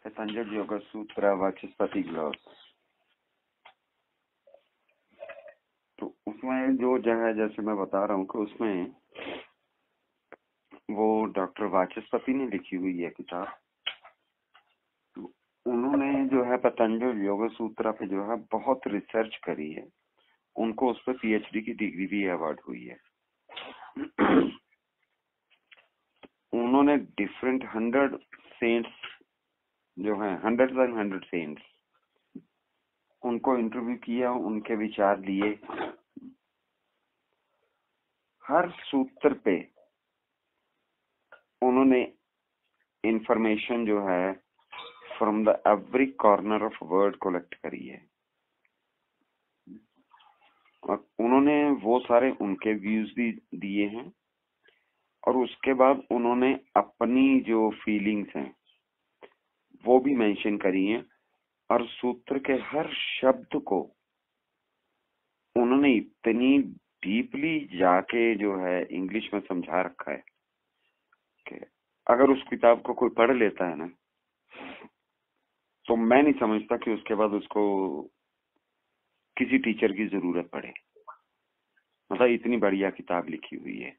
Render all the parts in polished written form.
पतंजलि योग सूत्र वाचस्पति ग्लॉस। तो उसमें जो है, जैसे मैं बता रहा हूँ कि उसमें वो डॉक्टर वाचस्पति ने लिखी हुई है किताब। तो उन्होंने जो है पतंजलि योग सूत्र पे जो है बहुत रिसर्च करी है। उनको उस पर पीएचडी की डिग्री भी अवार्ड हुई है। उन्होंने डिफरेंट 100 सेंट्स जो है 100 सेंट्स उनको इंटरव्यू किया, उनके विचार लिए। हर सूत्र पे उन्होंने इंफॉर्मेशन जो है from the every corner of word collect करी है और उन्होंने वो सारे उनके व्यूज भी दिए हैं और उसके बाद उन्होंने अपनी जो फीलिंग्स हैं वो भी मेंशन करी हैं और सूत्र के हर शब्द को उन्होंने इतनी डीपली जाके जो है इंग्लिश में समझा रखा है कि अगर उस किताब को कोई पढ़ लेता है ना, तो मैं नहीं समझता कि उसके बाद उसको किसी टीचर की जरूरत पड़े। मतलब इतनी बढ़िया किताब लिखी हुई है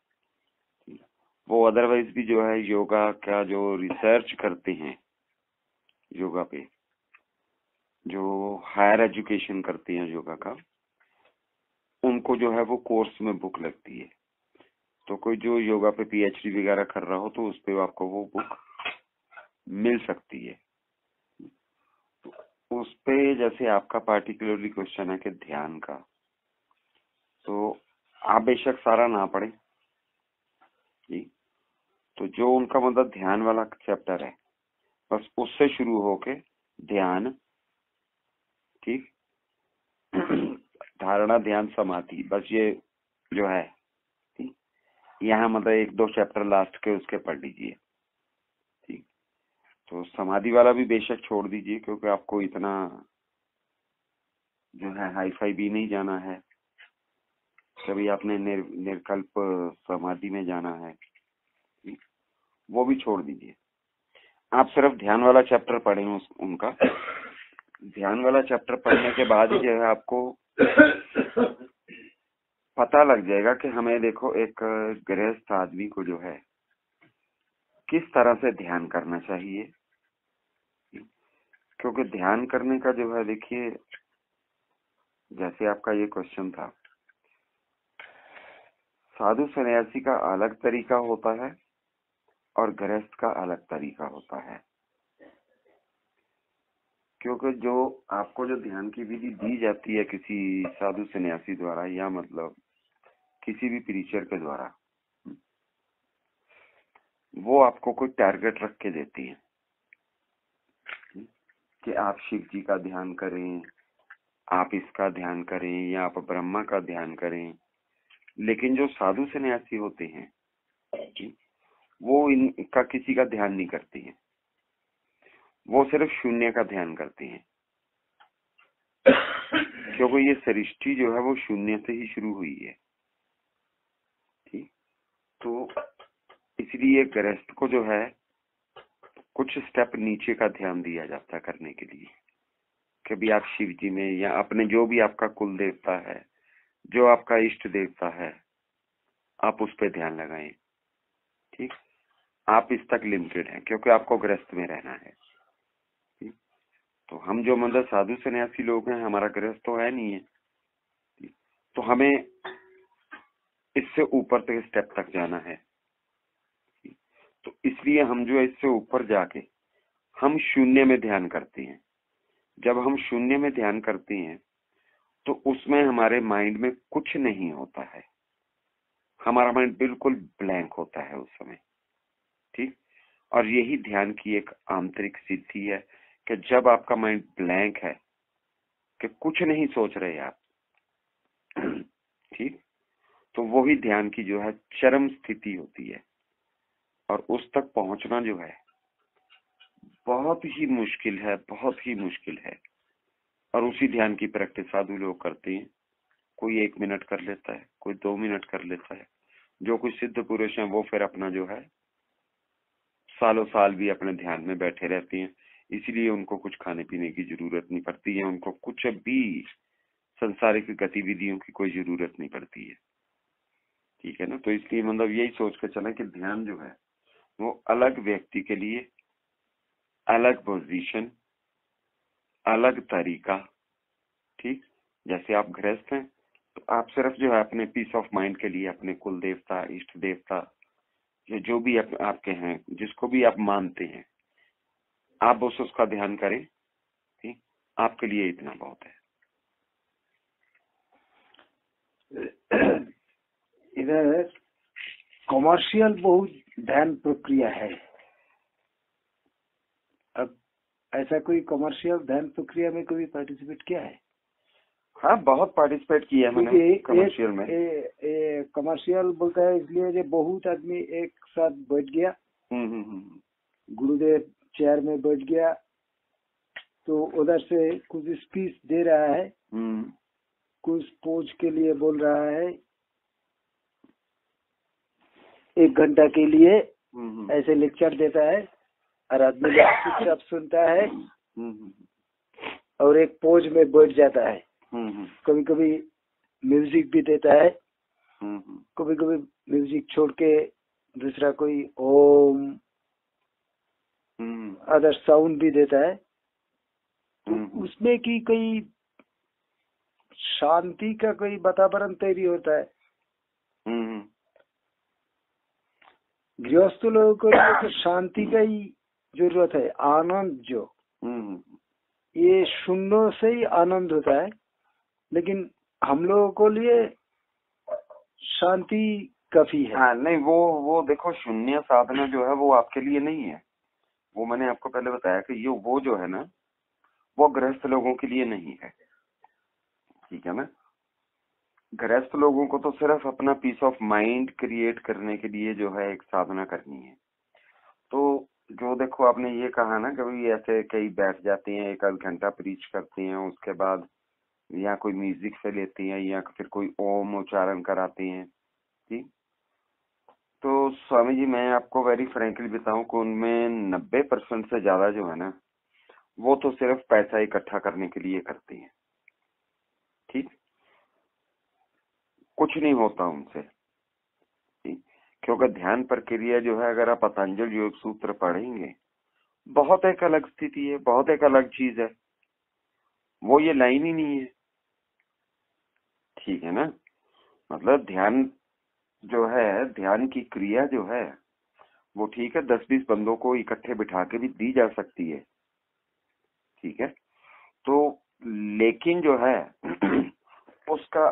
वो। अदरवाइज भी जो है योगा का जो रिसर्च करते हैं, योगा पे जो हायर एजुकेशन करते हैं योगा का, उनको जो है वो कोर्स में बुक लगती है। तो कोई जो योगा पे पीएचडी वगैरह कर रहा हो तो उस पे आपको वो बुक मिल सकती है। तो उस पे जैसे आपका पार्टिकुलरली क्वेश्चन है कि ध्यान का, तो आप बेशक सारा ना पढ़े जी। तो जो उनका मतलब ध्यान वाला चैप्टर है बस उससे शुरू होके ध्यान, ठीक, धारणा ध्यान समाधि, बस ये जो है ठीक, यहाँ मतलब 1-2 चैप्टर लास्ट के उसके पढ़ लीजिए। ठीक, तो समाधि वाला भी बेशक छोड़ दीजिए क्योंकि आपको इतना जो है हाई फाई भी नहीं जाना है। कभी आपने निर्कल्प समाधि में जाना है, ठीक, वो भी छोड़ दीजिए। आप सिर्फ ध्यान वाला चैप्टर पढ़ें उनका। ध्यान वाला चैप्टर पढ़ने के बाद जो है आपको पता लग जाएगा कि हमें देखो एक गृहस्थ आदमी को जो है किस तरह से ध्यान करना चाहिए। क्योंकि ध्यान करने का जो है, देखिए जैसे आपका ये क्वेश्चन था, साधु सन्यासी का अलग तरीका होता है और गृहस्थ का अलग तरीका होता है। क्योंकि जो आपको जो ध्यान की विधि दी जाती है किसी साधु सन्यासी द्वारा या मतलब किसी भी प्रीचर के द्वारा, वो आपको कोई टारगेट रख के देती है कि आप शिव जी का ध्यान करें, आप इसका ध्यान करें या आप ब्रह्मा का ध्यान करें। लेकिन जो साधु सन्यासी होते हैं वो इनका किसी का ध्यान नहीं करते हैं, वो सिर्फ शून्य का ध्यान करते हैं। क्योंकि ये सृष्टि जो है वो शून्य से ही शुरू हुई है। ठीक, तो इसलिए गृहस्थ को जो है कुछ स्टेप नीचे का ध्यान दिया जाता है करने के लिए। कभी आप शिव जी में या अपने जो भी आपका कुल देवता है, जो आपका इष्ट देवता है, आप उस पर ध्यान लगाएं। ठीक, आप इस तक लिमिटेड हैं क्योंकि आपको गृहस्थ में रहना है। ठीक, तो हम जो मतलब साधु सन्यासी लोग हैं, हमारा गृहस्थ तो है नहीं है। ठीक, तो हमें इससे ऊपर तक स्टेप तक जाना है। ठीक, तो इसलिए हम जो है इससे ऊपर जाके हम शून्य में ध्यान करते हैं। जब हम शून्य में ध्यान करते हैं तो उसमें हमारे माइंड में कुछ नहीं होता है, हमारा माइंड बिल्कुल ब्लैंक होता है उस समय। ठीक, और यही ध्यान की एक आंतरिक सिद्धि है कि जब आपका माइंड ब्लैंक है कि कुछ नहीं सोच रहे आप, ठीक, तो वही ध्यान की जो है चरम स्थिति होती है। और उस तक पहुंचना जो है बहुत ही मुश्किल है, बहुत ही मुश्किल है। और उसी ध्यान की प्रैक्टिस साधु लोग करते हैं। कोई 1 मिनट कर लेता है, कोई 2 मिनट कर लेता है। जो कुछ सिद्ध पुरुष हैं वो फिर अपना जो है सालों साल भी अपने ध्यान में बैठे रहते हैं। इसलिए उनको कुछ खाने पीने की जरूरत नहीं पड़ती है, उनको कुछ भी संसारिक गतिविधियों की कोई जरूरत नहीं पड़ती है। ठीक है ना। तो इसलिए मतलब यही सोच कर चला कि ध्यान जो है वो अलग व्यक्ति के लिए अलग पोजीशन, अलग तरीका। ठीक, जैसे आप गृहस्थ हैं तो आप सिर्फ जो है अपने पीस ऑफ माइंड के लिए अपने कुल देवता, इष्ट देवता, जो भी आपके हैं, जिसको भी आप मानते हैं, आप बस उसका ध्यान करें। ठीक, आपके लिए इतना बहुत है। इधर कमर्शियल बहुत ध्यान प्रक्रिया है। अब ऐसा कोई कमर्शियल ध्यान प्रक्रिया में कभी पार्टिसिपेट किया है? हाँ, बहुत पार्टिसिपेट किया है मैंने कमर्शियल में। कमर्शियल बोलता है इसलिए जो बहुत आदमी एक साथ बैठ गया, गुरुदेव चेयर में बैठ गया, तो उधर से कुछ स्पीच दे रहा है, कुछ पोज के लिए बोल रहा है, 1 घंटा के लिए ऐसे लेक्चर देता है और आदमी चुपचाप सुनता है और एक पोज में बैठ जाता है। कभी कभी म्यूजिक भी देता है, कभी कभी म्यूजिक छोड़ के दूसरा कोई ओम अदर साउंड भी देता है। तो उसमें की कोई शांति का कोई वातावरण तैयारी होता है। गृहस्थ लोगों को तो शांति का ही जरूरत है, आनंद जो ये सुनने से ही आनंद होता है, लेकिन हम लोगों को लिए शांति काफी है। हाँ, नहीं वो देखो, शून्य साधना जो है वो आपके लिए नहीं है। वो मैंने आपको पहले बताया कि ये वो जो है ना वो गृहस्थ लोगों के लिए नहीं है। ठीक है ना। गृहस्थ लोगों को तो सिर्फ अपना पीस ऑफ माइंड क्रिएट करने के लिए जो है एक साधना करनी है। तो जो देखो आपने ये कहा ना, कभी ऐसे कई बैठ जाते हैं, 1 आध घंटा प्रीच करते हैं, उसके बाद या कोई म्यूजिक से लेते हैं या फिर कोई ओम उच्चारण कराते हैं। ठीक, तो स्वामी जी मैं आपको वेरी फ्रैंकली बताऊं कि उनमें 90% से ज्यादा जो है ना वो तो सिर्फ पैसा इकट्ठा करने के लिए करते हैं। ठीक, कुछ नहीं होता उनसे। क्योंकि ध्यान प्रक्रिया जो है, अगर आप पतंजलि योग सूत्र पढ़ेंगे, बहुत एक अलग स्थिति है, बहुत एक अलग चीज है, वो ये लाइन ही नहीं है। ठीक है ना। मतलब ध्यान जो है, ध्यान की क्रिया जो है वो ठीक है 10-20 बंदों को इकट्ठे बिठा के भी दी जा सकती है। ठीक है, तो लेकिन जो है उसका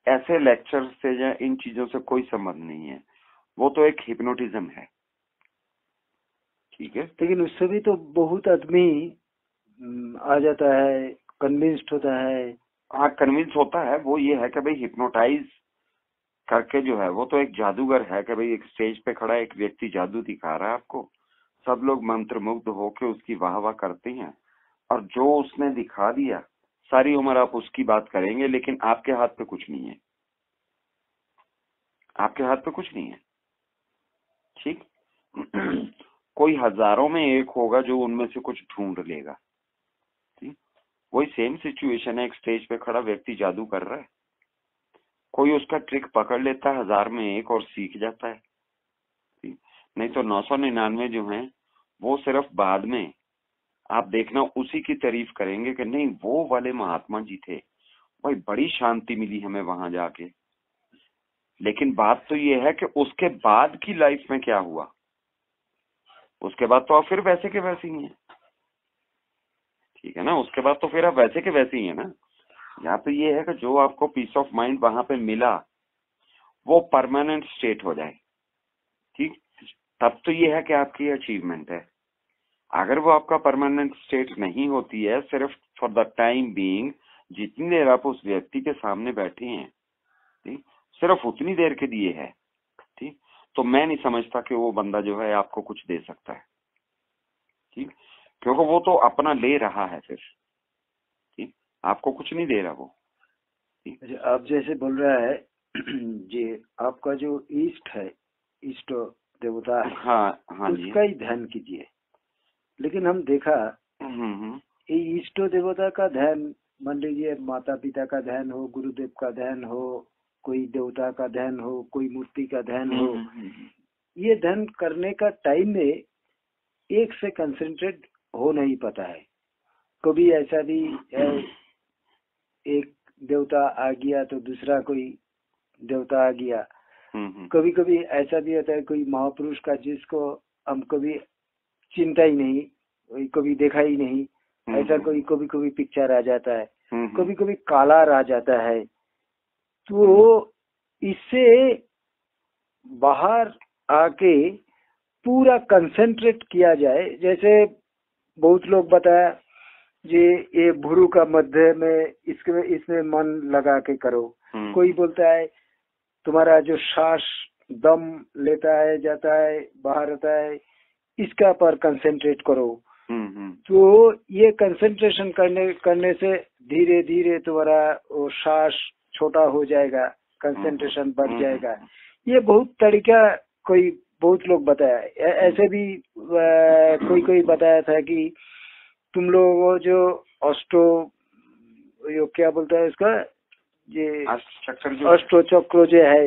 ऐसे लेक्चर से या इन चीजों से कोई संबंध नहीं है, वो तो एक हिप्नोटिज्म है। ठीक है, लेकिन उससे भी तो बहुत आदमी आ जाता है, कन्विंस्ड होता है। हाँ, कन्विंस होता है। वो ये है कि भाई हिप्नोटाइज करके जो है वो तो एक जादूगर है कि भाई एक स्टेज पे खड़ा एक व्यक्ति जादू दिखा रहा है आपको, सब लोग मंत्रमुग्ध होके उसकी वाह वाह करते हैं, और जो उसने दिखा दिया सारी उम्र आप उसकी बात करेंगे, लेकिन आपके हाथ पे कुछ नहीं है, आपके हाथ पे कुछ नहीं है। ठीक कोई हजारों में एक होगा जो उनमें से कुछ ढूंढ लेगा। ठीक, वही सेम सिचुएशन है, एक स्टेज पे खड़ा व्यक्ति जादू कर रहा है, कोई उसका ट्रिक पकड़ लेता है 1000 में एक और सीख जाता है। ठीक, नहीं तो 999 जो हैं वो सिर्फ बाद में आप देखना उसी की तारीफ करेंगे कि नहीं वो वाले महात्मा जी थे, भाई बड़ी शांति मिली हमें वहां जाके। लेकिन बात तो ये है कि उसके बाद की लाइफ में क्या हुआ, उसके बाद तो आप फिर वैसे के वैसे ही हैं। ठीक है ना, उसके बाद तो फिर आप वैसे के वैसे ही हैं ना। यहाँ पे ये है कि जो आपको पीस ऑफ माइंड वहां पे मिला वो परमानेंट स्टेट हो जाए। ठीक, तब तो ये है कि आपकी अचीवमेंट है। अगर वो आपका परमानेंट स्टेट नहीं होती है, सिर्फ फॉर द टाइम बीइंग, जितनी देर आप उस व्यक्ति के सामने बैठे हैं, ठीक, सिर्फ उतनी देर के लिए है। ठीक, तो मैं नहीं समझता कि वो बंदा जो है आपको कुछ दे सकता है। ठीक, क्योंकि वो तो अपना ले रहा है फिर। ठीक, आपको कुछ नहीं दे रहा वो। ठीक, आप जैसे बोल रहा है जी, आपका जो इष्ट है, इष्ट देवता है, हाँ हाँ जी, उसका ही ध्यान कीजिए। लेकिन हम देखा ये इष्ट देवता का ध्यान, मान लीजिए माता पिता का ध्यान हो, गुरुदेव का ध्यान हो, कोई देवता का ध्यान हो, कोई मूर्ति का ध्यान हो, ये ध्यान करने का टाइम में एक से कंसंट्रेट हो नहीं पाता है। कभी ऐसा भी है, एक देवता आ गया तो दूसरा कोई देवता आ गया। कभी कभी ऐसा भी होता है कोई महापुरुष का जिसको हम कभी चिंता ही नहीं, कभी देखा ही नहीं, ऐसा कोई कभी कभी पिक्चर आ जाता है, कभी कभी कालार आ जाता है। तो इससे बाहर आके पूरा कंसंट्रेट किया जाए। जैसे बहुत लोग बताया ये भुरु का मध्य में इसमें मन लगा के करो। कोई बोलता है तुम्हारा जो सांस दम लेता है जाता है बाहर आता है इसका पर कंसंट्रेट करो। तो ये कंसंट्रेशन करने से धीरे धीरे तुम्हारा वो सांस छोटा हो जाएगा, कंसंट्रेशन बढ़ जाएगा। ये बहुत तरीका कोई बहुत लोग बताया। ऐसे भी कोई बताया था कि तुम लोग जो यो क्या बोलता है इसका, ये अष्टो चक्र जो है,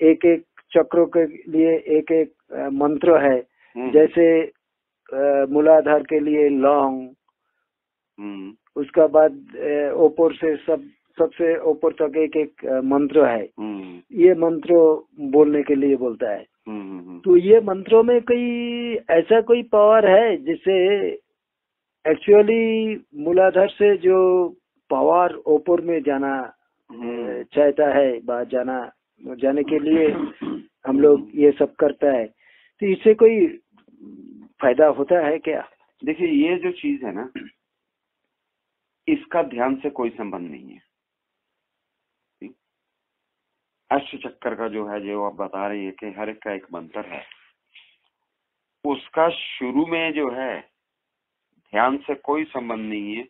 एक एक चक्रों के लिए एक एक मंत्र है। जैसे मूलाधार के लिए लौंग, उसका बाद ऊपर से सबसे ऊपर तक एक एक मंत्र है। ये मंत्र बोलने के लिए बोलता है। तो ये मंत्रों में ऐसा कोई पावर है जिससे एक्चुअली मूलाधार से जो पावर ऊपर में जाना चाहता है, जाने के लिए हम लोग ये सब करता है। तो इससे कोई फायदा होता है क्या? देखिए, ये जो चीज है ना, इसका ध्यान से कोई संबंध नहीं है। अष्ट चक्कर का जो है, जो आप बता रही है कि हर एक का एक मंत्र है, उसका शुरू में जो है ध्यान से कोई संबंध नहीं है।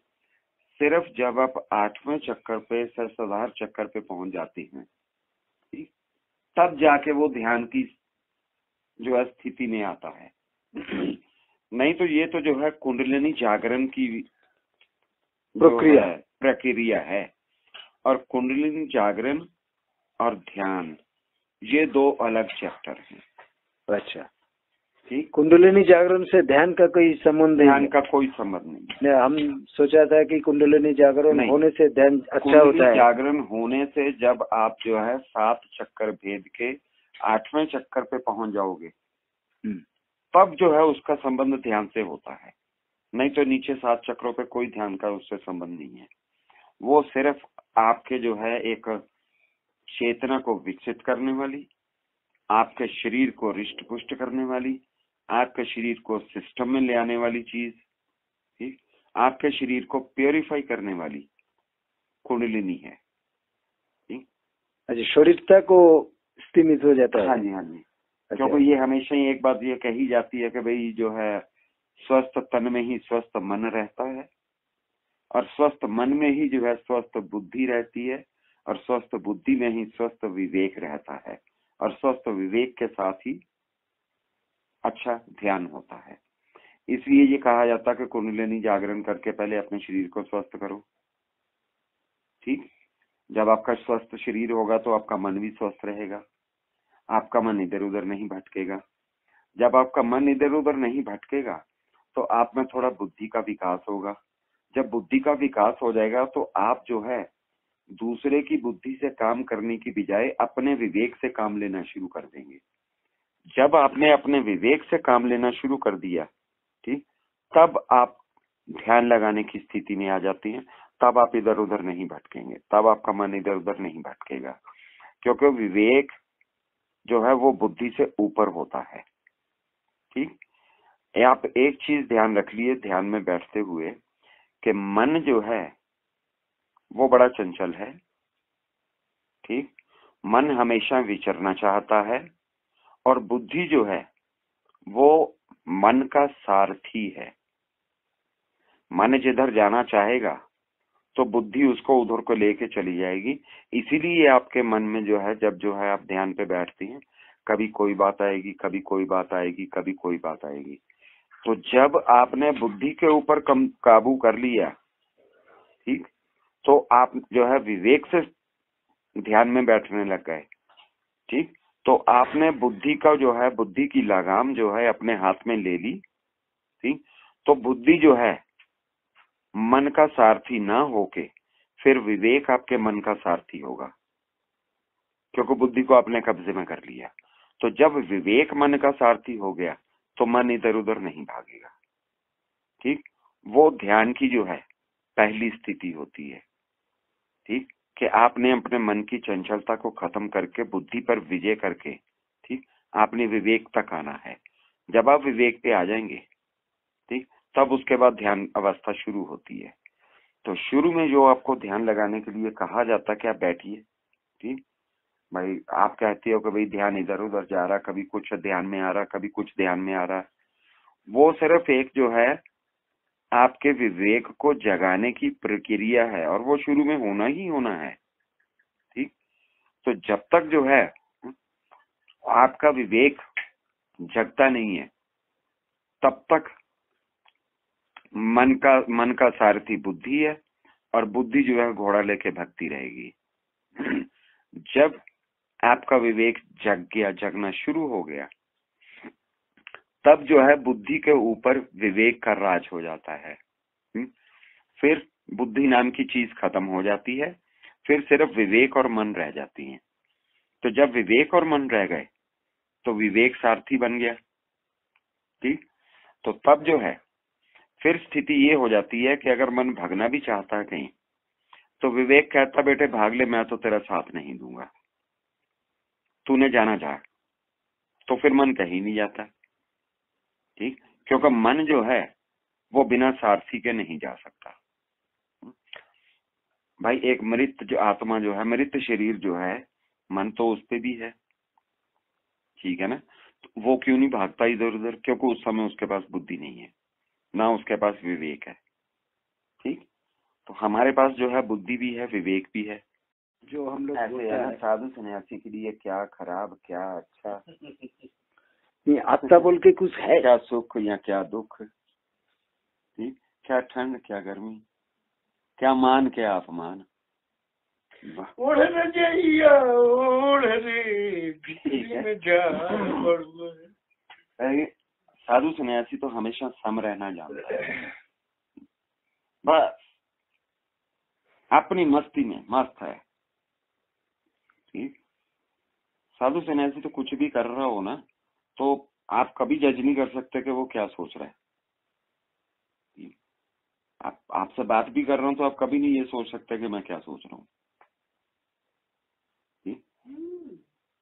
सिर्फ जब आप 8वें चक्कर पे, सहस्त्रधार चक्कर पे पहुंच जाती हैं, तब जाके वो ध्यान की जो है स्थिति में आता है। नहीं तो ये तो जो है कुंडलिनी जागरण की प्रक्रिया है। और कुंडलिनी जागरण और ध्यान, ये दो अलग चैप्टर हैं। अच्छा, ठीक। कुंडलिनी जागरण से ध्यान का कोई संबंध नहीं? ध्यान का कोई संबंध नहीं। हम सोचा था कि कुंडलिनी जागरण होने से ध्यान अच्छा होता है। जागरण होने से जब आप जो है 7 चक्कर भेद के 8वें चक्कर पे पहुंच जाओगे, तब जो है उसका संबंध ध्यान से होता है। नहीं तो नीचे 7 चक्रों पे कोई ध्यान का उससे संबंध नहीं है। वो सिर्फ आपके जो है एक चेतना को विकसित करने वाली, आपके शरीर को रिष्ट पुष्ट करने वाली, आपके शरीर को सिस्टम में ले आने वाली चीज, ठीक, आपके शरीर को प्योरीफाई करने वाली कुंडलिनी है। ठीक, अच्छा, शरीरता को स्थिमित हो जाता है। हाँ जी, हाँ जी। अच्छा। क्योंकि ये हमेशा ही एक बात ये कही जाती है कि भाई जो है स्वस्थ तन में ही स्वस्थ मन रहता है, और स्वस्थ मन में ही जो है स्वस्थ बुद्धि रहती है, और स्वस्थ बुद्धि में ही स्वस्थ विवेक रहता है, और स्वस्थ विवेक के साथ ही अच्छा ध्यान होता है। इसलिए ये कहा जाता है कि कुंडलिनी जागरण करके पहले अपने शरीर को स्वस्थ करो। ठीक, जब आपका स्वस्थ शरीर होगा तो आपका मन भी स्वस्थ रहेगा, आपका मन इधर उधर नहीं भटकेगा। जब आपका मन इधर उधर नहीं भटकेगा तो आप में थोड़ा बुद्धि का विकास होगा। जब बुद्धि का विकास हो जाएगा तो आप जो है दूसरे की बुद्धि से काम करने की बजाय अपने विवेक से काम लेना शुरू कर देंगे। जब आपने अपने विवेक से काम लेना शुरू कर दिया, ठीक, तब आप ध्यान लगाने की स्थिति में आ जाती हैं। तब आप इधर उधर नहीं भटकेंगे, तब आपका मन इधर उधर नहीं भटकेगा, क्योंकि विवेक जो है वो बुद्धि से ऊपर होता है। ठीक, आप एक चीज ध्यान रख लिए ध्यान में बैठते हुए कि मन जो है वो बड़ा चंचल है। ठीक, मन हमेशा विचरना चाहता है, और बुद्धि जो है वो मन का सारथी है। मन जिधर जाना चाहेगा तो बुद्धि उसको उधर को लेके चली जाएगी। इसीलिए आपके मन में जो है जब जो है आप ध्यान पे बैठती हैं, कभी कोई बात आएगी, कभी कोई बात आएगी, कभी कोई बात आएगी। तो जब आपने बुद्धि के ऊपर काबू कर लिया, ठीक, तो आप जो है विवेक से ध्यान में बैठने लग गए, ठीक, तो आपने बुद्धि का जो है, बुद्धि की लगाम जो है अपने हाथ में ले ली, ठीक, तो बुद्धि जो है मन का सारथी ना होके फिर विवेक आपके मन का सारथी होगा, क्योंकि बुद्धि को आपने कब्जे में कर लिया। तो जब विवेक मन का सारथी हो गया तो मन इधर उधर नहीं भागेगा, ठीक, वो ध्यान की जो है पहली स्थिति होती है, ठीक, कि आपने अपने मन की चंचलता को खत्म करके बुद्धि पर विजय करके, ठीक, आपने विवेक तक आना है। जब आप विवेक पे आ जाएंगे, ठीक, तब उसके बाद ध्यान अवस्था शुरू होती है। तो शुरू में जो आपको ध्यान लगाने के लिए कहा जाता है कि आप बैठिए, ठीक, भाई आप कहते हो कि भाई ध्यान इधर उधर जा रहा, कभी कुछ ध्यान में आ रहा, कभी कुछ ध्यान में आ रहा, वो सिर्फ एक जो है आपके विवेक को जगाने की प्रक्रिया है, और वो शुरू में होना ही होना है, ठीक। तो जब तक जो है आपका विवेक जगता नहीं है, तब तक मन का सारथी बुद्धि है, और बुद्धि जो है घोड़ा लेके भगती रहेगी। जब आपका विवेक जग गया, जगना शुरू हो गया, तब जो है बुद्धि के ऊपर विवेक का राज हो जाता है। फिर बुद्धि नाम की चीज खत्म हो जाती है, फिर सिर्फ विवेक और मन रह जाती हैं। तो जब विवेक और मन रह गए तो विवेक सारथी बन गया, ठीक। तो तब जो है फिर स्थिति ये हो जाती है कि अगर मन भागना भी चाहता है कहीं, तो विवेक कहता बेटे भाग ले, मैं तो तेरा साथ नहीं दूंगा, तूने जाना जा। तो फिर मन कहीं नहीं जाता, ठीक, क्योंकि मन जो है वो बिना सारथी के नहीं जा सकता। भाई एक मृत जो आत्मा जो है, मृत शरीर जो है, मन तो उस पे भी है, ठीक है ना, तो वो क्यों नहीं भागता इधर उधर? क्योंकि उस समय उसके पास बुद्धि नहीं है, ना उसके पास विवेक है, ठीक। तो हमारे पास जो है बुद्धि भी है, विवेक भी है। जो हम लोग ऐसे है ना, साधु सन्यासी के लिए क्या खराब क्या अच्छा, नहीं आता बोल के कुछ है, क्या सुख या क्या दुख, ठीक, क्या ठंड क्या गर्मी, क्या मान क्या अपमान, साधु सन्यासी तो हमेशा सम रहना जानता है, बस अपनी मस्ती में मस्त है, ठीक। साधु सन्यासी तो कुछ भी कर रहा हो ना, तो आप कभी जज नहीं कर सकते कि वो क्या सोच रहा है। आपसे बात भी कर रहा हूँ तो आप कभी नहीं ये सोच सकते कि मैं क्या सोच रहा हूँ।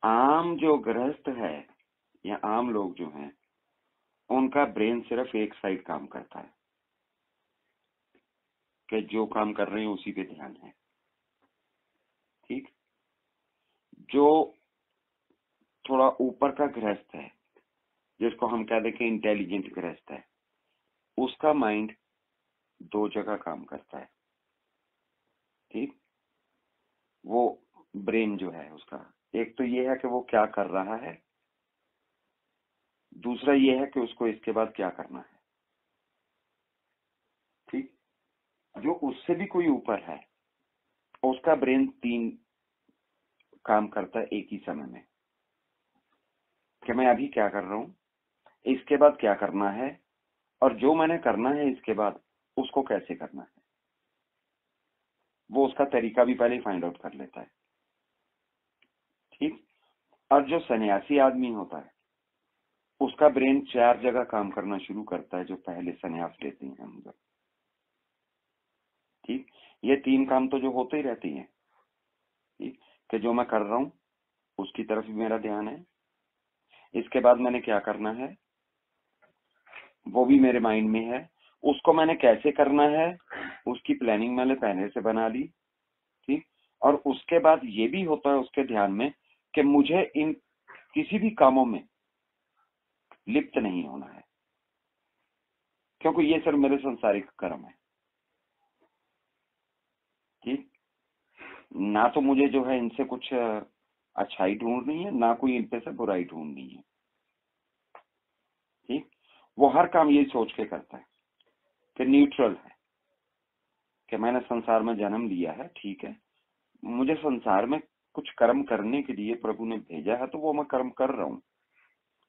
आम जो गृहस्थ है या आम लोग जो हैं, उनका ब्रेन सिर्फ एक साइड काम करता है कि जो काम कर रहे हैं उसी पे ध्यान है, ठीक। जो थोड़ा ऊपर का गृहस्थ है, जिसको हम कह दें कि इंटेलिजेंट गृहस्थ है, उसका माइंड दो जगह काम करता है, ठीक। वो ब्रेन जो है उसका, एक तो ये है कि वो क्या कर रहा है, दूसरा ये है कि उसको इसके बाद क्या करना है, ठीक। जो उससे भी कोई ऊपर है, उसका ब्रेन तीन काम करता है एक ही समय में, कि मैं अभी क्या कर रहा हूं, इसके बाद क्या करना है, और जो मैंने करना है इसके बाद उसको कैसे करना है। वो उसका तरीका भी पहले फाइंड आउट कर लेता है, ठीक। और जो सन्यासी आदमी होता है, उसका ब्रेन चार जगह काम करना शुरू करता है, जो पहले सन्यास लेते हैं हम लोग, ठीक। ये तीन काम तो जो होते ही रहते हैं, ठीक, कि जो मैं कर रहा हूं उसकी तरफ भी मेरा ध्यान है, इसके बाद मैंने क्या करना है वो भी मेरे माइंड में है, उसको मैंने कैसे करना है उसकी प्लानिंग मैंने पहले से बना ली, ठीक। और उसके बाद ये भी होता है उसके ध्यान में कि मुझे इन किसी भी कामों में लिप्त नहीं होना है, क्योंकि ये सिर्फ मेरे सांसारिक कर्म है, ठीक। ना तो मुझे जो है इनसे कुछ अच्छाई ढूंढनी है, ना कोई इन पे से बुराई ढूंढनी है, ठीक। वो हर काम यही सोच के करता है कि न्यूट्रल है, कि मैंने संसार में जन्म लिया है, ठीक है, मुझे संसार में कुछ कर्म करने के लिए प्रभु ने भेजा है, तो वो मैं कर्म कर रहा हूँ,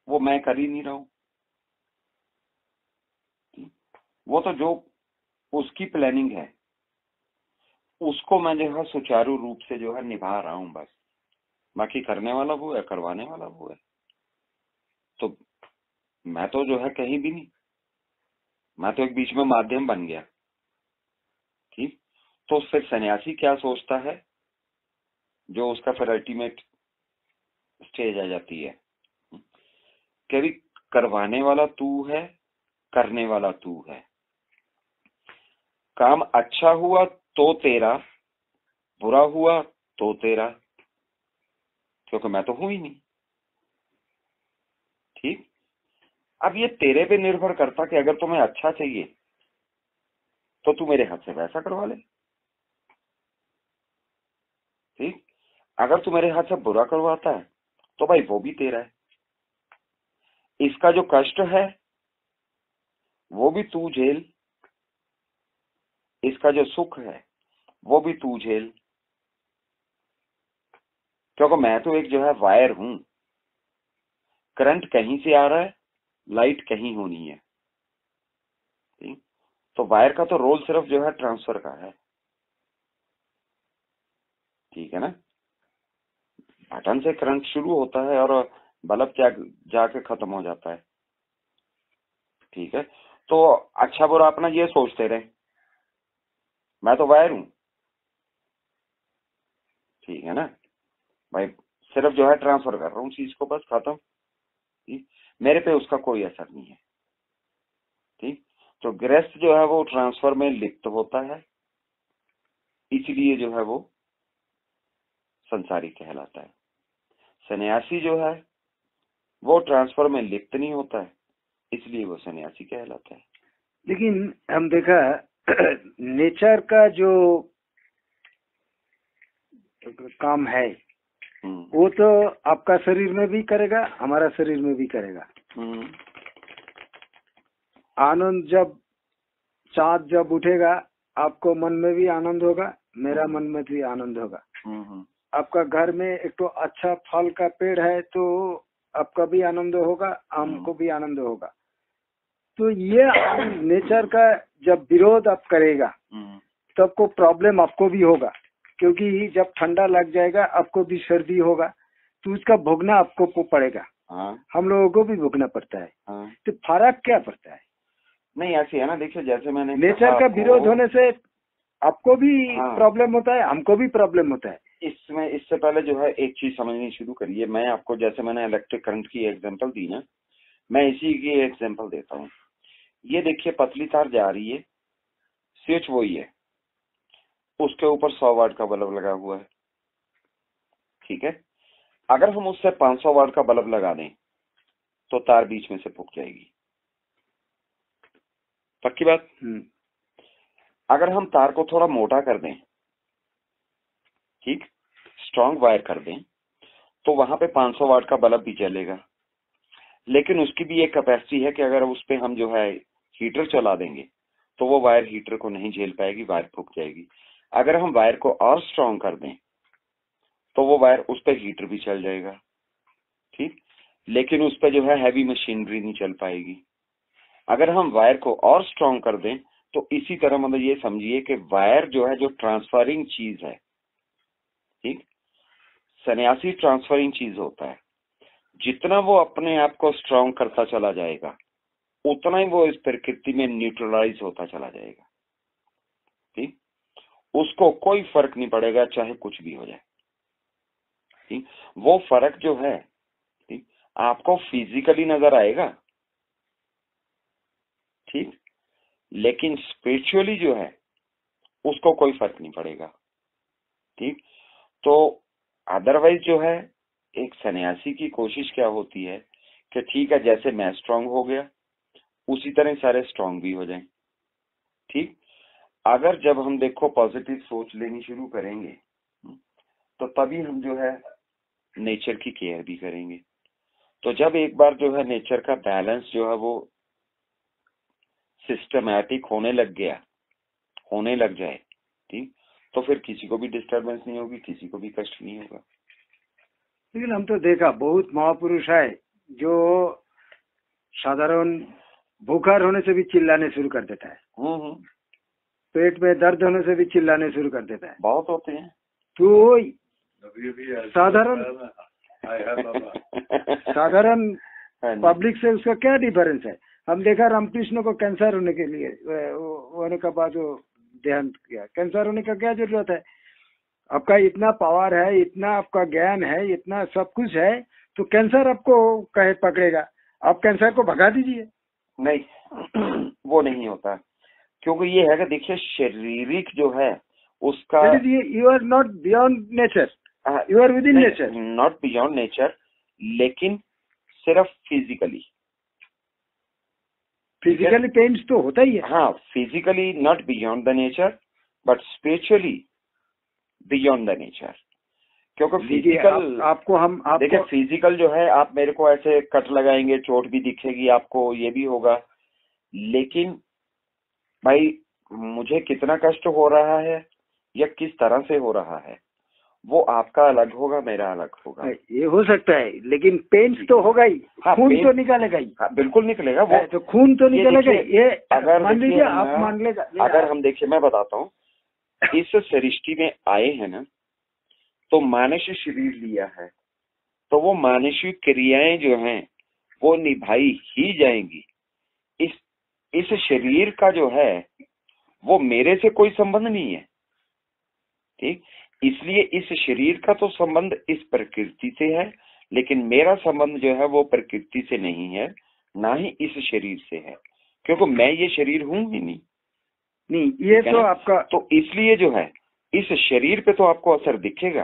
वो मैं कर ही नहीं रहा हूँ। वो तो जो उसकी प्लानिंग है उसको मैं जो है सुचारू रूप से जो है निभा रहा हूँ बस। बाकी करने वाला वो है, करवाने वाला वो है। तो मैं तो जो है कहीं भी नहीं, मैं तो एक बीच में माध्यम बन गया। ठीक, तो फिर सन्यासी क्या सोचता है, जो उसका फिर अल्टीमेट स्टेज आ जाती है कि भी करवाने वाला तू है, करने वाला तू है। काम अच्छा हुआ तो तेरा, बुरा हुआ तो तेरा, क्योंकि मैं तो हूं ही नहीं। ठीक, अब ये तेरे पे निर्भर करता कि अगर तुम्हें अच्छा चाहिए तो तू मेरे हाथ से वैसा करवा ले। ठीक, अगर तू मेरे हाथ से बुरा करवाता है तो भाई वो भी तेरा है। इसका जो कष्ट है वो भी तू झेल, इसका जो सुख है वो भी तू झेल, क्योंकि मैं तो एक जो है वायर हूं। करंट कहीं से आ रहा है, लाइट कहीं होनी है। ठीक, तो वायर का तो रोल सिर्फ जो है ट्रांसफर का है। ठीक है ना, बटन से करंट शुरू होता है और बल्ब जाके खत्म हो जाता है। ठीक है, तो अच्छा बुरा अपना ये सोचते रहे, मैं तो वायर हूं। ठीक है ना भाई, सिर्फ जो है ट्रांसफर कर रहा हूँ चीज को, बस खत्म। ठीक, मेरे पे उसका कोई असर नहीं है। ठीक, तो गृहस्थ जो है वो ट्रांसफर में लिप्त होता है, इसलिए जो है वो संसारी कहलाता है। सन्यासी जो है वो ट्रांसफर में लिप्त नहीं होता है, इसलिए वो सन्यासी कहलाता है। लेकिन हम देखा नेचर का जो काम है वो तो आपका शरीर में भी करेगा, हमारा शरीर में भी करेगा। आनंद जब चाँद जब उठेगा आपको मन में भी आनंद होगा, मेरा मन में भी आनंद होगा। आपका घर में एक तो अच्छा फल का पेड़ है तो आपका भी आनंद होगा, हमको भी आनंद होगा। तो ये नेचर का जब विरोध आप करेगा तब को प्रॉब्लम आपको भी होगा, क्योंकि जब ठंडा लग जाएगा आपको भी सर्दी होगा, तो उसका भोगना आपको पड़ेगा। हम लोगों को भी भोगना पड़ता है। तो फर्क क्या पड़ता है? नहीं ऐसी है ना, देखिए जैसे मैंने नेचर का विरोध होने से आपको भी प्रॉब्लम होता है, हमको भी प्रॉब्लम होता है। इसमें इससे पहले जो है एक चीज समझनी शुरू करिए। मैं आपको जैसे मैंने इलेक्ट्रिक करंट की एग्जांपल दी ना, मैं इसी की एग्जांपल देता हूँ। ये देखिए पतली तार जा रही है, स्विच वही है, उसके ऊपर 100 वाट का बल्ब लगा हुआ है। ठीक है, अगर हम उससे 500 वाट का बल्ब लगा दें तो तार बीच में से फूक जाएगी। पक्की बात। अगर हम तार को थोड़ा मोटा कर दें, ठीक, स्ट्रॉन्ग वायर कर दें, तो वहां पे 500 वाट का बल्ब भी जलेगा। लेकिन उसकी भी एक कैपेसिटी है कि अगर उस पे हम जो है हीटर चला देंगे तो वो वायर हीटर को नहीं झेल पाएगी, वायर फूक जाएगी। अगर हम वायर को और स्ट्रॉन्ग कर दें तो वो वायर उस पे हीटर भी चल जाएगा। ठीक, लेकिन उस पे जो है हैवी मशीनरी नहीं चल पाएगी। अगर हम वायर को और स्ट्रॉन्ग कर दें तो इसी तरह मतलब ये समझिए कि वायर जो है जो ट्रांसफरिंग चीज है। ठीक, सन्यासी ट्रांसफरिंग चीज होता है। जितना वो अपने आप को स्ट्रॉन्ग करता चला जाएगा उतना ही वो इस प्रकृति में न्यूट्रलाइज होता चला जाएगा। ठीक, उसको कोई फर्क नहीं पड़ेगा चाहे कुछ भी हो जाए। ठीक, वो फर्क जो है, ठीक, आपको फिजिकली नजर आएगा, ठीक, लेकिन स्पिरिचुअली जो है उसको कोई फर्क नहीं पड़ेगा। ठीक, तो अदरवाइज जो है एक सन्यासी की कोशिश क्या होती है कि ठीक है जैसे मैं स्ट्रांग हो गया उसी तरह सारे स्ट्रांग भी हो जाएं। ठीक, अगर जब हम देखो पॉजिटिव सोच लेनी शुरू करेंगे तो तभी हम जो है नेचर की केयर भी करेंगे। तो जब एक बार जो है नेचर का बैलेंस जो है वो सिस्टमैटिक होने लग जाए, ठीक, तो फिर किसी को भी डिस्टरबेंस नहीं होगी, किसी को भी कष्ट नहीं होगा। लेकिन हम तो देखा बहुत महापुरुष है जो साधारण बुखार होने से भी चिल्लाने शुरू कर देता है, पेट में दर्द होने से भी चिल्लाने शुरू कर देता है। बहुत होते हैं। तो साधारण पब्लिक से उसका क्या डिफरेंस है? हम देखा रामकृष्ण को कैंसर होने के लिए होने का बाद वो देहांत किया। कैंसर होने का क्या जरूरत है? आपका इतना पावर है, इतना आपका ज्ञान है, इतना सब कुछ है, तो कैंसर आपको कहे पकड़ेगा? आप कैंसर को भगा दीजिए। नहीं, वो नहीं होता, क्योंकि ये है कि देखिए शारीरिक जो है उसका, you are not beyond nature, you are within nature. Not beyond nature, लेकिन सिर्फ फिजिकली पेन्स तो होता ही है। हाँ, physically not beyond the nature, but spiritually beyond the nature. क्योंकि फिजिकल आपको हम देखिए, फिजिकल जो है, आप मेरे को ऐसे कट लगाएंगे, चोट भी दिखेगी आपको, ये भी होगा, लेकिन भाई मुझे कितना कष्ट हो रहा है या किस तरह से हो रहा है, वो आपका अलग होगा, मेरा अलग होगा। ये हो सकता है, लेकिन पेन्स तो होगा ही। हाँ, खून तो निकालेगा ही। हाँ, बिल्कुल निकलेगा वो, तो खून तो निकलेगा। ये अगर मान लीजिए, आप मान लेगा। अगर हम देखिए, मैं बताता हूँ, इस सृष्टि में आए हैं ना, तो मानसिक शरीर लिया है, तो वो मानसिक क्रियाएं जो हैं वो निभाई ही जाएंगी। इस शरीर का जो है वो मेरे से कोई संबंध नहीं है, ठीक। इसलिए इस शरीर का तो संबंध इस प्रकृति से है, लेकिन मेरा संबंध जो है वो प्रकृति से नहीं है, ना ही इस शरीर से है, क्योंकि मैं ये शरीर हूं ही नहीं। ये तो आपका, तो इसलिए जो है इस शरीर पे तो आपको असर दिखेगा,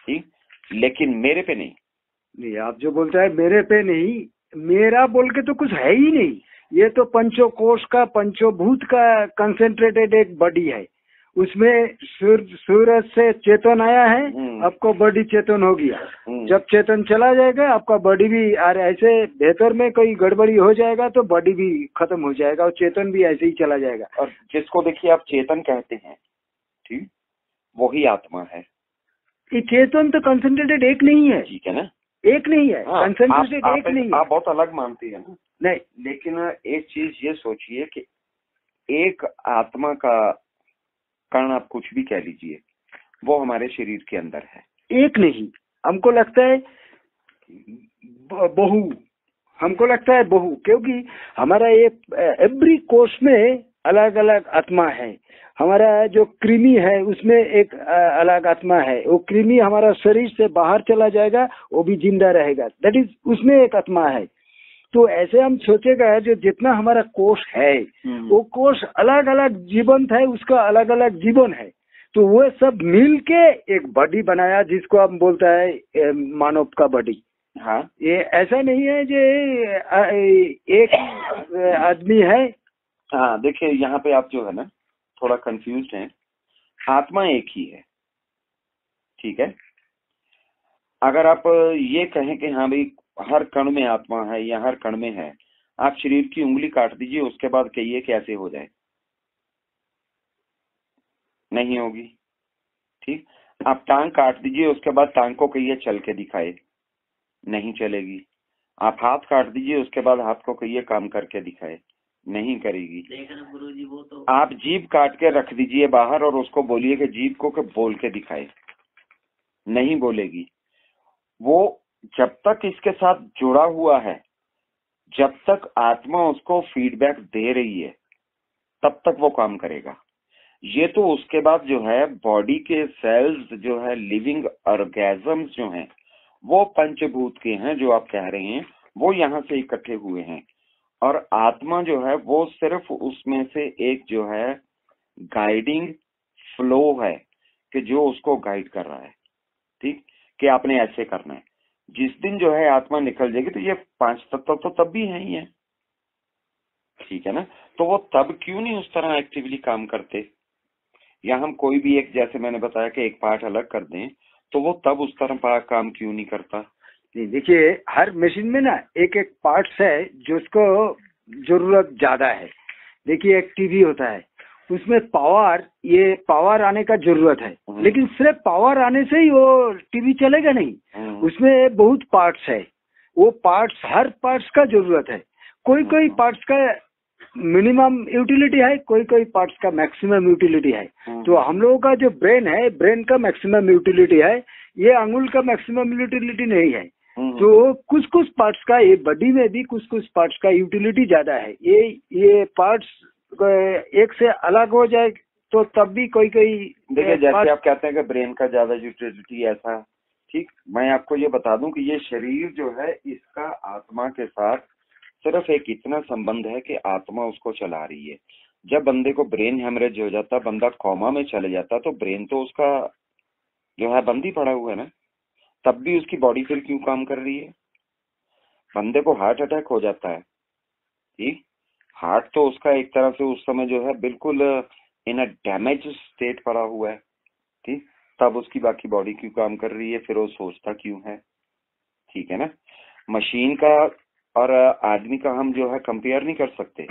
ठीक, लेकिन मेरे पे नहीं। आप जो बोलते हैं मेरे पे नहीं, मेरा बोल के तो कुछ है ही नहीं। ये तो पंचोकोश का, पंचोभूत का कंसेंट्रेटेड एक बॉडी है। उसमें सूरज से चेतन आया है, आपको बॉडी चेतन हो गया। जब चेतन चला जाएगा, आपका बॉडी भी ऐसे भीतर में कोई गड़बड़ी हो जाएगा तो बॉडी भी खत्म हो जाएगा और चेतन भी ऐसे ही चला जाएगा। और जिसको देखिए आप चेतन कहते हैं, ठीक, वही आत्मा है। ये चेतन तो कंसेंट्रेटेड एक नहीं है, ठीक है ना, एक नहीं है। कंसेंट्रेटेड एक नहीं है। आप बहुत अलग मानते हैं ना। नहीं, लेकिन एक चीज ये सोचिए कि एक आत्मा का कण, आप कुछ भी कह लीजिए, वो हमारे शरीर के अंदर है। एक नहीं, हमको लगता है बहु, क्योंकि हमारा ये एवरी कोष में अलग अलग आत्मा है। हमारा जो कृमि है उसमें एक अलग आत्मा है। वो कृमि हमारा शरीर से बाहर चला जाएगा, वो भी जिंदा रहेगा, दैट इज, उसमें एक आत्मा है। तो ऐसे हम सोचेगा जो जितना हमारा कोष है, वो कोष अलग अलग जीवंत है, उसका अलग अलग जीवन है। तो वो सब मिल के एक बॉडी बनाया, जिसको हम बोलता है मानव का बॉडी। हाँ, ये ऐसा नहीं है जो एक आदमी है। हाँ, देखिए यहाँ पे आप जो है ना थोड़ा कंफ्यूज्ड हैं। आत्मा एक ही है, ठीक है। अगर आप ये कहें कि हाँ भाई हर कण में आत्मा है या हर कण में है, आप शरीर की उंगली काट दीजिए, उसके बाद कहिए कैसे हो जाए, नहीं होगी, ठीक। आप टांग काट दीजिए, उसके बाद टांग को कहिए चल के दिखाए, नहीं चलेगी। आप हाथ काट दीजिए, उसके बाद हाथ को कहिए काम करके दिखाए, नहीं करेगी। गुरुजी वो तो आप जीभ काट के रख दीजिए बाहर और उसको बोलिए कि जीभ को बोल के दिखाए, नहीं बोलेगी। वो जब तक इसके साथ जुड़ा हुआ है, जब तक आत्मा उसको फीडबैक दे रही है, तब तक वो काम करेगा। ये तो उसके बाद जो है बॉडी के सेल्स जो है, लिविंग ऑर्गेजम्स जो हैं, वो पंचभूत के हैं, जो आप कह रहे हैं, वो यहाँ से इकट्ठे हुए हैं। और आत्मा जो है वो सिर्फ उसमें से एक जो है गाइडिंग फ्लो है, कि जो उसको गाइड कर रहा है, ठीक, कि आपने ऐसे करना है। जिस दिन जो है आत्मा निकल जाएगी तो ये 5 तत्व तो तब भी है ही है, ठीक है ना। तो वो तब क्यों नहीं उस तरह एक्टिवली काम करते, या हम कोई भी एक, जैसे मैंने बताया कि एक पार्ट अलग कर दें, तो वो तब उस तरह काम क्यों नहीं करता। देखिए हर मशीन में ना एक एक पार्ट्स है जिसको जरूरत ज्यादा है, देखिए एक टीवी होता है, उसमें ये पावर आने का जरूरत है, लेकिन सिर्फ पावर आने से ही वो टीवी चलेगा नहीं। उसमें बहुत पार्ट्स है, वो पार्ट्स, हर पार्ट्स का जरूरत है। कोई पार्ट्स का मिनिमम यूटिलिटी है, कोई पार्ट्स का मैक्सिमम यूटिलिटी है। तो हम लोगों का जो ब्रेन है, ब्रेन का मैक्सिमम यूटिलिटी है, ये अंगुल का मैक्सिमम यूटिलिटी नहीं है। तो कुछ पार्ट्स का, ये बॉडी में भी कुछ पार्ट्स का यूटिलिटी ज्यादा है। ये पार्ट्स एक से अलग हो जाए तो तब भी कोई देखिए, जैसे आप कहते हैं कि ब्रेन का ज्यादा यूटिलिटी ऐसा, ठीक, मैं आपको ये बता दूं कि ये शरीर जो है इसका आत्मा के साथ सिर्फ एक इतना संबंध है कि आत्मा उसको चला रही है। जब बंदे को ब्रेन हेमरेज हो जाता, बंदा कोमा में चले जाता, तो ब्रेन तो उसका जो है बंद ही पड़ा हुआ है ना, तब भी उसकी बॉडी फिर क्यों काम कर रही है। बंदे को हार्ट अटैक हो जाता है, ठीक, हार्ट तो उसका एक तरह से उस समय जो है बिल्कुल इन अ डैमेज स्टेट पड़ा हुआ है, ठीक, तब उसकी बाकी बॉडी क्यों काम कर रही है, फिर वो सोचता क्यों है, ठीक है ना। मशीन का और आदमी का हम जो है कंपेयर नहीं कर सकते।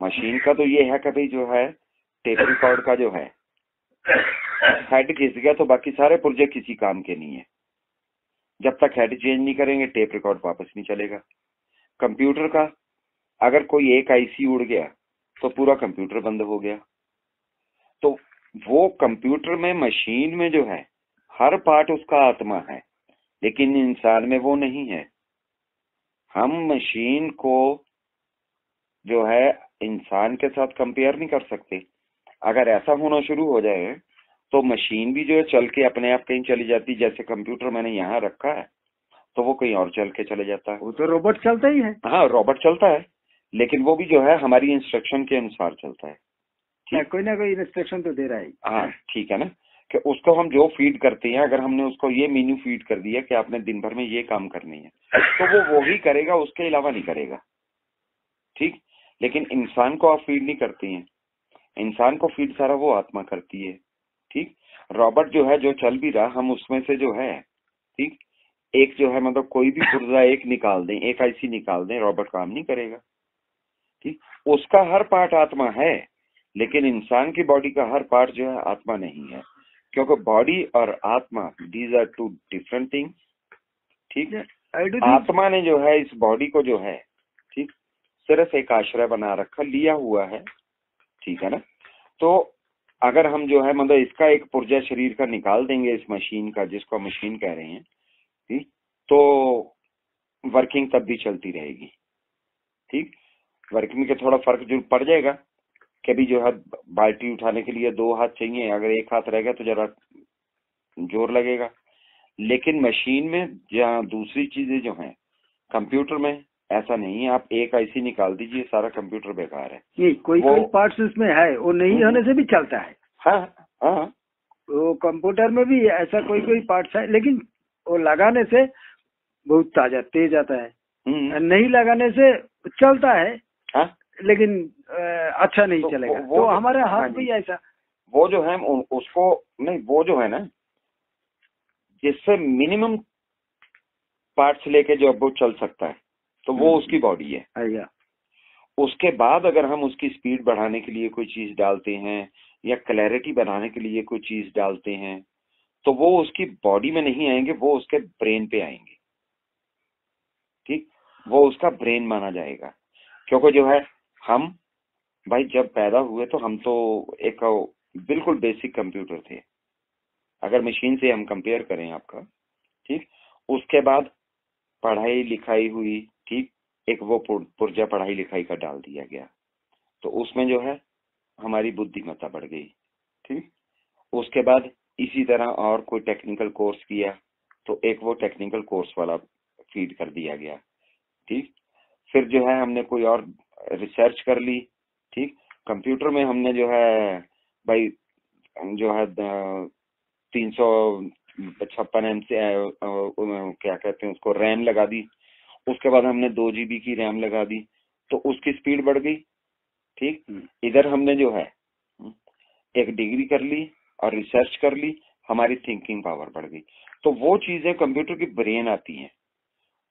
मशीन का तो ये है कि भाई जो है टेप रिकॉर्ड का जो है हेड घिस गया तो बाकी सारे पुर्जे किसी काम के नहीं है। जब तक हेड चेंज नहीं करेंगे टेप रिकॉर्ड वापस नहीं चलेगा। कंप्यूटर का अगर कोई एक आईसी उड़ गया तो पूरा कंप्यूटर बंद हो गया। तो वो कंप्यूटर में, मशीन में जो है हर पार्ट उसका आत्मा है, लेकिन इंसान में वो नहीं है। हम मशीन को जो है इंसान के साथ कंपेयर नहीं कर सकते। अगर ऐसा होना शुरू हो जाए तो मशीन भी जो है चल के अपने आप कहीं चली जाती। जैसे कंप्यूटर मैंने यहाँ रखा है तो वो कहीं और चल के चले जाता है। वो तो रोबोट चलता ही है। हाँ, रोबोट चलता है, लेकिन वो भी जो है हमारी इंस्ट्रक्शन के अनुसार चलता है। कोई ना कोई इंस्ट्रक्शन तो दे रहा है। हाँ, ठीक है ना, कि उसको हम जो फीड करते हैं, अगर हमने उसको ये मेन्यू फीड कर दिया कि आपने दिन भर में ये काम करनी है, तो वो ही करेगा, उसके अलावा नहीं करेगा, ठीक। लेकिन इंसान को आप फीड नहीं करती हैं, इंसान को फीड सारा वो आत्मा करती है, ठीक। रॉबर्ट जो है, जो चल भी रहा, हम उसमें से जो है, ठीक, एक जो है मतलब कोई भी पुर्जा एक निकाल दें, एक आईसी निकाल दें, रॉबर्ट काम नहीं करेगा, ठीक। उसका हर पार्ट आत्मा है, लेकिन इंसान की बॉडी का हर पार्ट जो है आत्मा नहीं है, क्योंकि बॉडी और आत्मा these are two different things, ठीक है। आत्मा ने जो है इस बॉडी को जो है, ठीक, सिर्फ एक आश्रय बना रखा, लिया हुआ है, ठीक है ना। तो अगर हम जो है मतलब इसका एक पुर्जा शरीर का निकाल देंगे, इस मशीन का, जिसको मशीन कह रहे हैं, ठीक, तो वर्किंग तब भी चलती रहेगी, ठीक। वर्किंग के थोड़ा फर्क जो पड़ जाएगा, कभी जो है बाल्टी उठाने के लिए 2 हाथ चाहिए, अगर एक हाथ रह गया तो जरा जोर लगेगा। लेकिन मशीन में जहाँ दूसरी चीजें जो हैं, कंप्यूटर में ऐसा नहीं है। आप एक आईसी निकाल दीजिए, सारा कंप्यूटर बेकार है। नहीं, कोई पार्ट्स उसमें है, वो नहीं होने से भी चलता है। हाँ हाँ, वो कंप्यूटर में भी ऐसा कोई पार्ट्स है, लेकिन वो लगाने से बहुत ताजा तेज आता है, नहीं लगाने से चलता है, हाँ? लेकिन अच्छा नहीं चलेगा। तो हमारे हाथ भी ऐसा, वो जो है उसको नहीं, वो जो है ना, जिससे मिनिमम पार्ट्स लेके जो वो चल सकता है, तो वो उसकी बॉडी है। उसके बाद अगर हम उसकी स्पीड बढ़ाने के लिए कोई चीज डालते हैं या क्लैरिटी बनाने के लिए कोई चीज डालते हैं, तो वो उसकी बॉडी में नहीं आएंगे, वो उसके ब्रेन पे आएंगे, ठीक। वो उसका ब्रेन माना जाएगा, क्योंकि जो है हम भाई जब पैदा हुए तो हम तो एक बिल्कुल बेसिक कंप्यूटर थे, अगर मशीन से हम कंपेयर करें आपका, ठीक। उसके बाद पढ़ाई लिखाई हुई, ठीक, एक वो पुर्जा पढ़ाई लिखाई का डाल दिया गया, तो उसमें जो है हमारी बुद्धिमत्ता बढ़ गई, ठीक। उसके बाद इसी तरह और कोई टेक्निकल कोर्स किया तो एक वो टेक्निकल कोर्स वाला फीड कर दिया गया, ठीक। फिर जो है हमने कोई और रिसर्च कर ली, ठीक। कंप्यूटर में हमने जो है भाई जो है 356 एम से क्या कहते हैं उसको, रैम लगा दी। उसके बाद हमने 2 GB की रैम लगा दी, तो उसकी स्पीड बढ़ गई, ठीक। इधर हमने जो है एक डिग्री कर ली और रिसर्च कर ली, हमारी थिंकिंग पावर बढ़ गई। तो वो चीजें कंप्यूटर की ब्रेन आती हैं,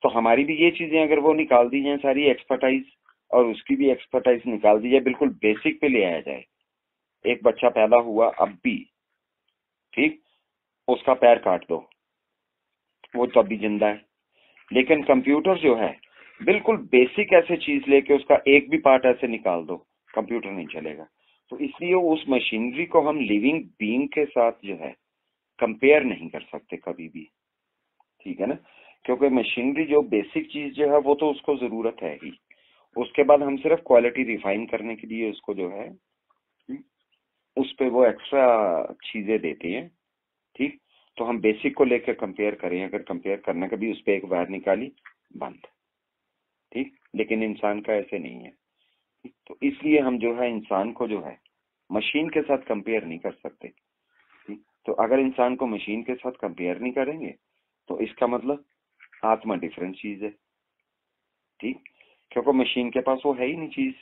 तो हमारी भी ये चीजें अगर वो निकाल दी जाए सारी एक्सपर्टाइज, और उसकी भी एक्सपर्टाइज निकाल दी जाए, बिल्कुल बेसिक पे ले आया जाए। एक बच्चा पैदा हुआ अब भी, ठीक, उसका पैर काट दो, वो तो अभी जिंदा है। लेकिन कंप्यूटर जो है बिल्कुल बेसिक ऐसे चीज लेके उसका एक भी पार्ट ऐसे निकाल दो, कंप्यूटर नहीं चलेगा। तो इसलिए उस मशीनरी को हम लिविंग बीइंग के साथ जो है कंपेयर नहीं कर सकते कभी भी, ठीक है ना, क्योंकि मशीनरी जो बेसिक चीज जो है वो तो उसको जरूरत है ही। उसके बाद हम सिर्फ क्वालिटी रिफाइन करने के लिए उसको जो है उस पे वो एक्स्ट्रा चीजें देते हैं, ठीक। तो हम बेसिक को लेकर कंपेयर करें, अगर कंपेयर करने का भी उस पर एक वायर निकाली, बंद, ठीक। लेकिन इंसान का ऐसे नहीं है, तो इसलिए हम जो है इंसान को जो है मशीन के साथ कंपेयर नहीं कर सकते, ठीक। तो अगर इंसान को मशीन के साथ कंपेयर नहीं करेंगे तो इसका मतलब आत्मा डिफरेंट चीज है, ठीक। क्योंकि मशीन के पास वो है ही नहीं चीज,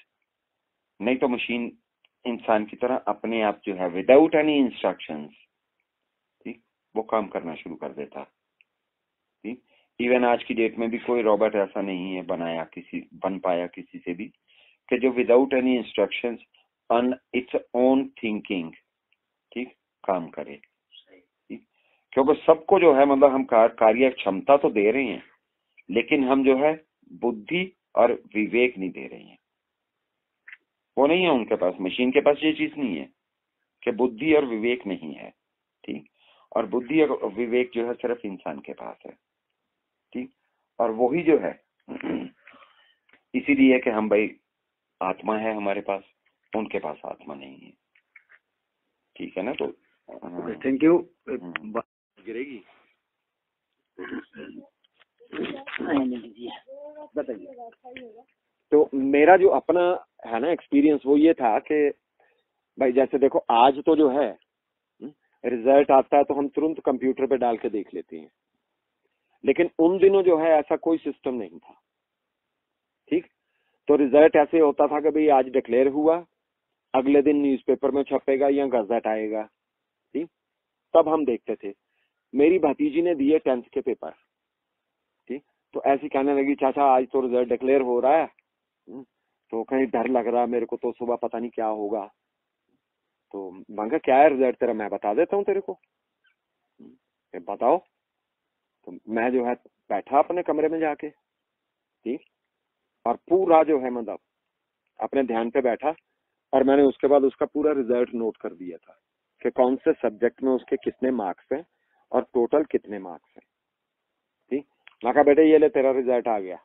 नहीं तो मशीन इंसान की तरह अपने आप जो है विदाउट एनी इंस्ट्रक्शंस, ठीक, वो काम करना शुरू कर देता, ठीक। इवन आज की डेट में भी कोई रोबोट ऐसा नहीं है बन पाया किसी से भी कि जो without any instructions on its own thinking, ठीक, काम करे, ठीक। क्योंकि सबको जो है मतलब हम कार्य क्षमता तो दे रहे हैं, लेकिन हम जो है बुद्धि और विवेक नहीं दे रहे हैं। वो नहीं है उनके पास, मशीन के पास ये चीज नहीं है कि बुद्धि और विवेक नहीं है, ठीक। और बुद्धि और विवेक जो है सिर्फ इंसान के पास है, ठीक। और वही जो है इसीलिए कि हम भाई आत्मा है हमारे पास, उनके पास आत्मा नहीं है, ठीक है ना। तो थैंक यू। गिरेगी बताइए। तो मेरा जो अपना है ना एक्सपीरियंस वो ये था कि भाई जैसे देखो आज तो जो है रिजल्ट आता है तो हम तुरंत कंप्यूटर पे डाल के देख लेते हैं, लेकिन उन दिनों जो है ऐसा कोई सिस्टम नहीं था, ठीक। तो रिजल्ट ऐसे होता था कि भाई आज डिक्लेयर हुआ, अगले दिन न्यूज़पेपर में छपेगा या गजट आएगा, ठीक। तब हम देखते थे। मेरी भतीजी ने दिए 10th के पेपर, ठीक। तो ऐसी कहने लगी चाचा आज तो रिजल्ट डिक्लेयर हो रहा है, तो कहीं डर लग रहा है मेरे को, तो सुबह पता नहीं क्या होगा। तो मांगा क्या है रिजल्ट तेरा, मैं बता देता हूँ तेरे को, बताओ। तो मैं जो है बैठा अपने कमरे में जाके, ठीक, और पूरा जो है मतलब अपने ध्यान पे बैठा, और मैंने उसके बाद उसका पूरा रिजल्ट नोट कर दिया था कि कौन से सब्जेक्ट में उसके कितने मार्क्स हैं और टोटल कितने मार्क्स हैं, ठीक। मैं कहा बेटे ये ले तेरा रिजल्ट आ गया।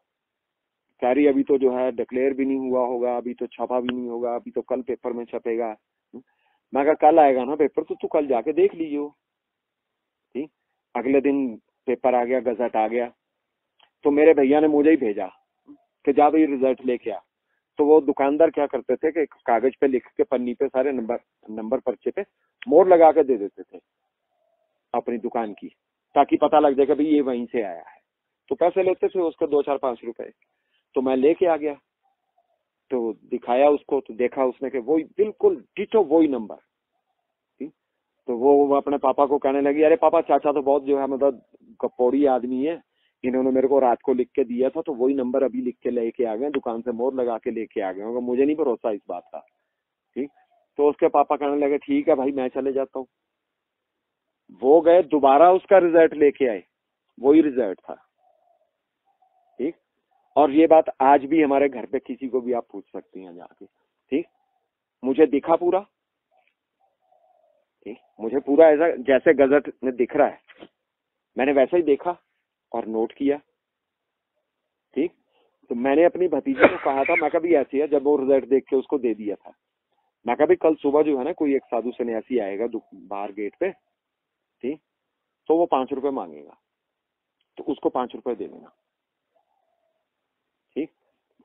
कह रही अभी तो जो है डिक्लेयर भी नहीं हुआ होगा, अभी तो छपा भी नहीं होगा, अभी तो कल पेपर में छपेगा। मैं कहा कल आएगा ना पेपर, तो तू कल जाके देख लीजिए, ठीक। अगले दिन पेपर आ गया, गजट आ गया, तो मेरे भैया ने मुझे ही भेजा कि जा भाई रिजल्ट लेके आ। तो वो दुकानदार क्या करते थे कि कागज पे लिख के पन्नी पे सारे नंबर पर्चे पे मोहर लगा के दे देते थे अपनी दुकान की, ताकि पता लग जाए कि भाई ये वहीं से आया है। तो पैसे लेते थे उसके 2-4-5 रुपए। तो मैं लेके आ गया, तो दिखाया उसको, तो देखा उसने कि वही बिल्कुल डिटो वही नंबर, ठीक। तो वो अपने पापा को कहने लगी अरे पापा चाचा तो बहुत जो है मतलब कपोड़ी आदमी है, इन्होंने मेरे को रात को लिख के दिया था, तो वही नंबर अभी लिख के लेके आ गए, दुकान से मोहर लगा के लेके आ गए, मुझे नहीं भरोसा इस बात का, ठीक। तो उसके पापा कहने लगे ठीक है भाई मैं चले जाता हूँ। वो गए, दोबारा उसका रिजल्ट लेके आए, वही रिजल्ट था, ठीक। और ये बात आज भी हमारे घर पे किसी को भी आप पूछ सकती हैं जाके, ठीक। मुझे दिखा पूरा, ठीक, मुझे पूरा ऐसा जैसे गजट में दिख रहा है मैंने वैसा ही देखा और नोट किया, ठीक। तो मैंने अपनी भतीजी को कहा था, मैं कभी ऐसी है, जब वो रिजल्ट देख के उसको दे दिया था, मैं कभी कल सुबह जो है ना कोई एक साधु सन्यासी आएगा बाहर गेट पे, ठीक, तो वो 5 रुपए मांगेगा, तो उसको 5 रुपए दे देना, ठीक।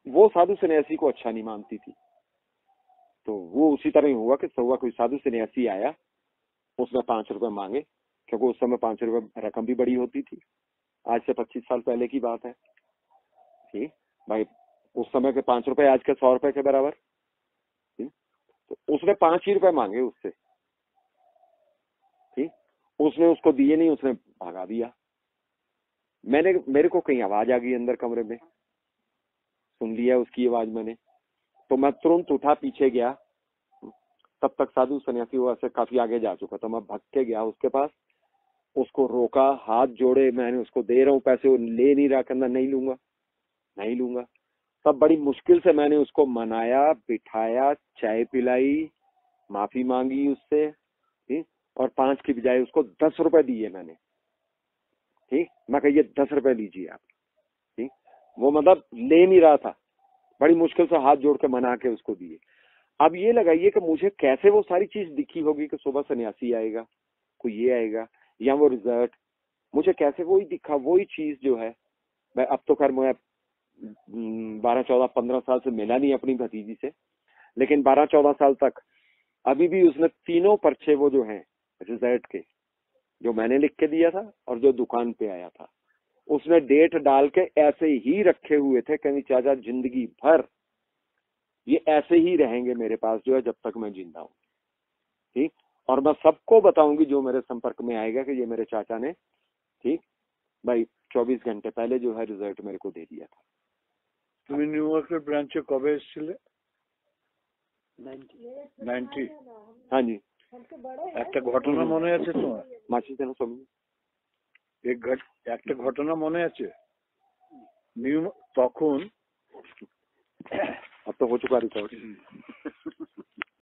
वो साधु सन्यासी को अच्छा नहीं मानती थी, तो वो उसी तरह ही हुआ कि सुबह कोई साधु सन्यासी आया, उसने 5 रुपए मांगे, क्योंकि उस समय 5 रुपए रकम भी बड़ी होती थी, आज से 25 साल पहले की बात है, ठीक भाई। उस समय के 5 रुपए आज के 100 रुपए के बराबर, ठीक। तो उसने 5 ही रुपए मांगे उससे, ठीक। उसने उसको दिए नहीं, उसने भगा दिया। मेरे को कहीं आवाज आ गई अंदर कमरे में, सुन लिया उसकी आवाज मैंने, तो मैं तुरंत उठा, पीछे गया। तब तक साधु सन्यासी वो ऐसे काफी आगे जा चुका था। मैं भाग के गया उसके पास, उसको रोका, हाथ जोड़े, मैंने उसको दे रहा हूँ पैसे, वो ले नहीं रहा, कहना नहीं लूंगा नहीं लूंगा। तब बड़ी मुश्किल से मैंने उसको मनाया, बिठाया, चाय पिलाई, माफी मांगी उससे, ठीक। और 5 की बजाय उसको 10 रुपए दिए मैंने, ठीक। मैं कहिए 10 रुपए लीजिए आप, ठीक। वो मतलब ले नहीं रहा था, बड़ी मुश्किल से हाथ जोड़ के मना के उसको दिए। अब ये लगाइए कि मुझे कैसे वो सारी चीज दिखी होगी कि सुबह सन्यासी आएगा, कोई ये आएगा, या वो रिजल्ट मुझे कैसे वही दिखा, वही चीज जो है। मैं अब तो खैर मैं 12, 14, 15 साल से मिला नहीं अपनी भतीजी से, लेकिन 12, 14 साल तक अभी भी उसने तीनों पर्चे वो जो हैं रिजल्ट के, जो मैंने लिख के दिया था और जो दुकान पे आया था, उसने डेट डाल के ऐसे ही रखे हुए थे। कहीं चाचा जिंदगी भर ये ऐसे ही रहेंगे मेरे पास जो है, जब तक मैं जिंदा हूँ, ठीक। और मैं सबको बताऊंगी जो मेरे संपर्क में आएगा कि ये मेरे चाचा ने, ठीक भाई, 24 घंटे पहले जो है रिजल्ट मेरे को दे दिया था। তুমি নিউ ইয়র্কের ব্রাঞ্চে কবে এসেছিলে? 90। हाँ जी। একটা ঘটনা মনে আছে তোমার? মাসি যেন সব একটা ঘটনা মনে আছে? তখন अब तो हो चुका रिकॉर्ड।